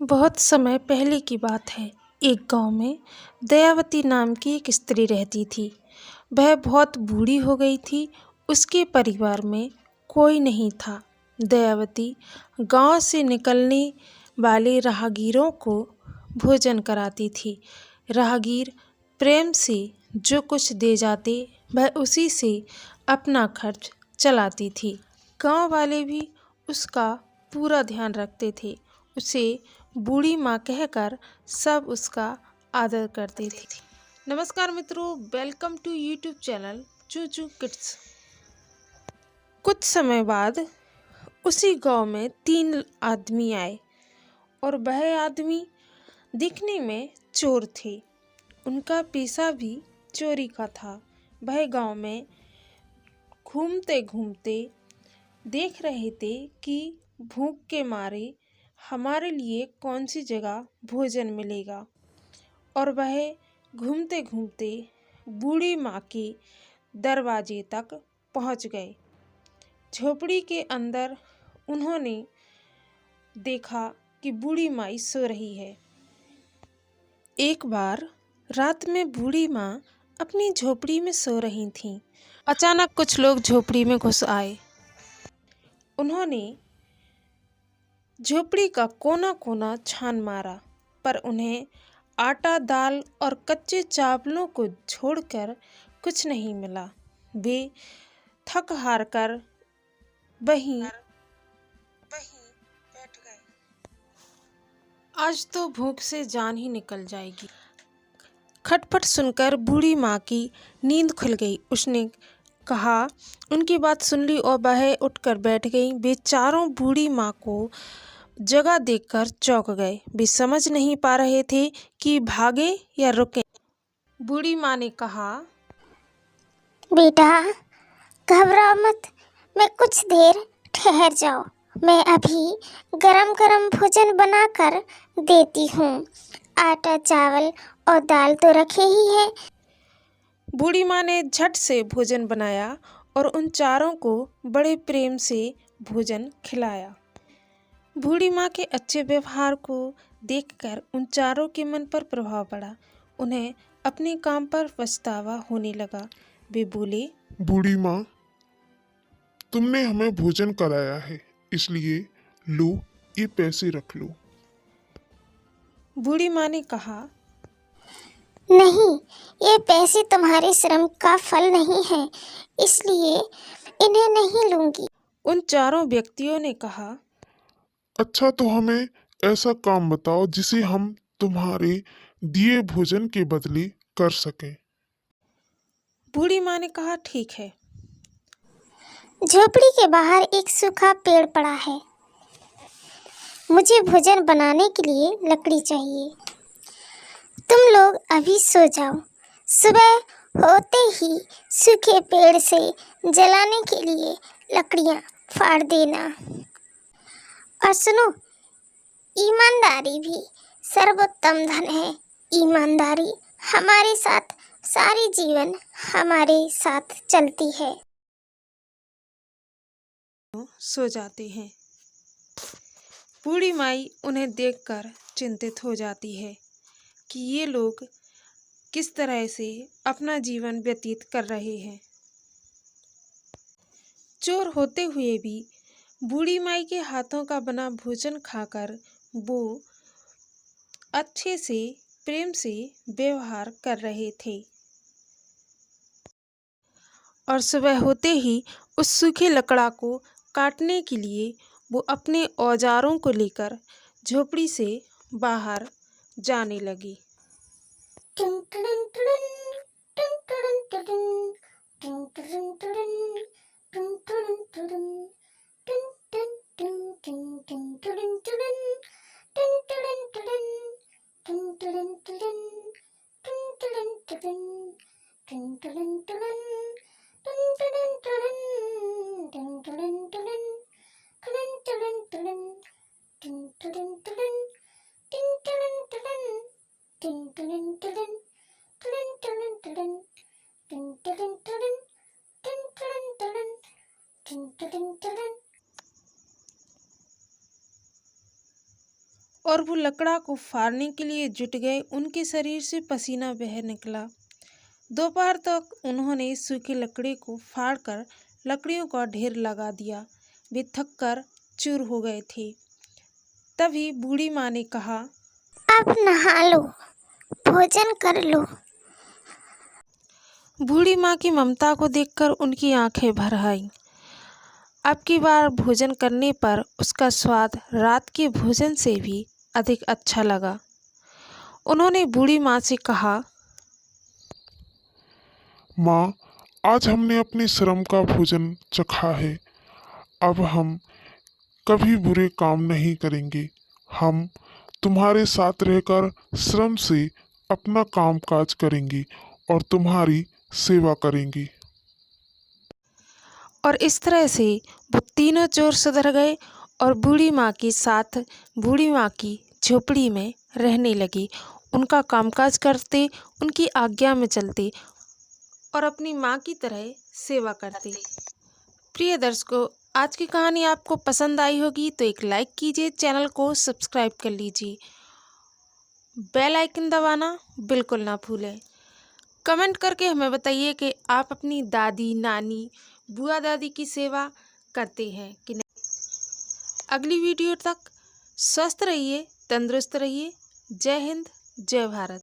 बहुत समय पहले की बात है। एक गांव में दयावती नाम की एक स्त्री रहती थी। वह बहुत बूढ़ी हो गई थी। उसके परिवार में कोई नहीं था। दयावती गांव से निकलने वाले राहगीरों को भोजन कराती थी। राहगीर प्रेम से जो कुछ दे जाते वह उसी से अपना खर्च चलाती थी। गांव वाले भी उसका पूरा ध्यान रखते थे। उसे बूढ़ी माँ कहकर सब उसका आदर करते थे। नमस्कार मित्रों, वेलकम टू यूट्यूब चैनल चू चू किड्स। कुछ समय बाद उसी गांव में 3 आदमी आए और वह आदमी दिखने में चोर थे। उनका पेशा भी चोरी का था। वह गांव में घूमते घूमते देख रहे थे कि भूख के मारे हमारे लिए कौन सी जगह भोजन मिलेगा, और वह घूमते घूमते बूढ़ी माँ के दरवाजे तक पहुँच गए। झोपड़ी के अंदर उन्होंने देखा कि बूढ़ी माई सो रही है। एक बार रात में बूढ़ी माँ अपनी झोपड़ी में सो रही थीं। अचानक कुछ लोग झोपड़ी में घुस आए। उन्होंने झोपड़ी का कोना कोना छान मारा, पर उन्हें आटा, दाल और कच्चे चावलों को छोड़कर कुछ नहीं मिला। वे थक हार कर वहीं बैठ गए। आज तो भूख से जान ही निकल जाएगी। खटपट सुनकर बूढ़ी माँ की नींद खुल गई। उसने कहा, उनकी बात सुन ली और वह उठकर बैठ गई। वे चारों बूढ़ी माँ को जगह देखकर चौंक गए। वे समझ नहीं पा रहे थे कि भागे या रुके। बूढ़ी माँ ने कहा, बेटा घबराओ मत, मैं कुछ देर ठहर जाओ। मैं अभी गरम गरम भोजन बनाकर देती हूँ। आटा, चावल और दाल तो रखे ही है। बूढ़ी माँ ने झट से भोजन बनाया और उन चारों को बड़े प्रेम से भोजन खिलाया। बूढ़ी माँ के अच्छे व्यवहार को देखकर उन चारों के मन पर प्रभाव पड़ा। उन्हें अपने काम पर पछतावा होने लगा। वे बोले, बूढ़ी माँ, तुमने हमें भोजन कराया है, इसलिए लो, ये पैसे रख लो। बूढ़ी माँ ने कहा, नहीं, ये पैसे तुम्हारे श्रम का फल नहीं है, इसलिए इन्हें नहीं लूंगी। उन चारों व्यक्तियों ने कहा, अच्छा, तो हमें ऐसा काम बताओ जिसे हम तुम्हारे दिए भोजन के बदले कर सकें। बूढ़ी माँ ने कहा, ठीक है। झोपड़ी के बाहर एक सूखा पेड़ पड़ा है। मुझे भोजन बनाने के लिए लकड़ी चाहिए। तुम लोग अभी सो जाओ। सुबह होते ही सूखे पेड़ से जलाने के लिए लकड़ियां फाड़ देना। और सुनो, ईमानदारी भी सर्वोत्तम धन है। ईमानदारी हमारे साथ सारे जीवन हमारे साथ चलती है। सो जाते हैं। बूढ़ी माई उन्हें देखकर चिंतित हो जाती है कि ये लोग किस तरह से अपना जीवन व्यतीत कर रहे हैं। चोर होते हुए भी बूढ़ी माई के हाथों का बना भोजन खाकर वो अच्छे से प्रेम से व्यवहार कर रहे थे। और सुबह होते ही उस सूखे लकड़ा को काटने के लिए वो अपने औजारों को लेकर झोपड़ी से बाहर जाने लगी। और वो लकड़ा को फाड़ने के लिए जुट गए। उनके शरीर से पसीना बह निकला। दोपहर तक उन्होंने सूखी लकड़ी को फाड़कर लकड़ियों का ढेर लगा दिया। वे थक कर चूर हो गए थे। तभी बूढ़ी माँ ने कहा, अब नहा लो, भोजन कर लो। बूढ़ी माँ की ममता को देखकर उनकी आंखें भर आईं। अब की बार भोजन करने पर उसका स्वाद रात के भोजन से भी अधिक अच्छा लगा। उन्होंने बूढ़ी माँ से कहा, माँ, आज हमने अपने श्रम का भोजन चखा है। अब हम कभी बुरे काम नहीं करेंगे। हम तुम्हारे साथ रहकर श्रम से अपना काम काज करेंगे और तुम्हारी सेवा करेंगे। और इस तरह से वो तीनों चोर सुधर गए और बूढ़ी माँ के साथ बूढ़ी माँ की झोपड़ी में रहने लगे। उनका कामकाज करते, उनकी आज्ञा में चलते और अपनी माँ की तरह सेवा करते। प्रिय दर्शकों, आज की कहानी आपको पसंद आई होगी तो एक लाइक कीजिए, चैनल को सब्सक्राइब कर लीजिए, बेल आइकन दबाना बिल्कुल ना भूलें। कमेंट करके हमें बताइए कि आप अपनी दादी, नानी, बुआ दादी की सेवा करते हैं कि नहीं। अगली वीडियो तक स्वस्थ रहिए, तंदुरुस्त रहिए। जय हिंद, जय भारत।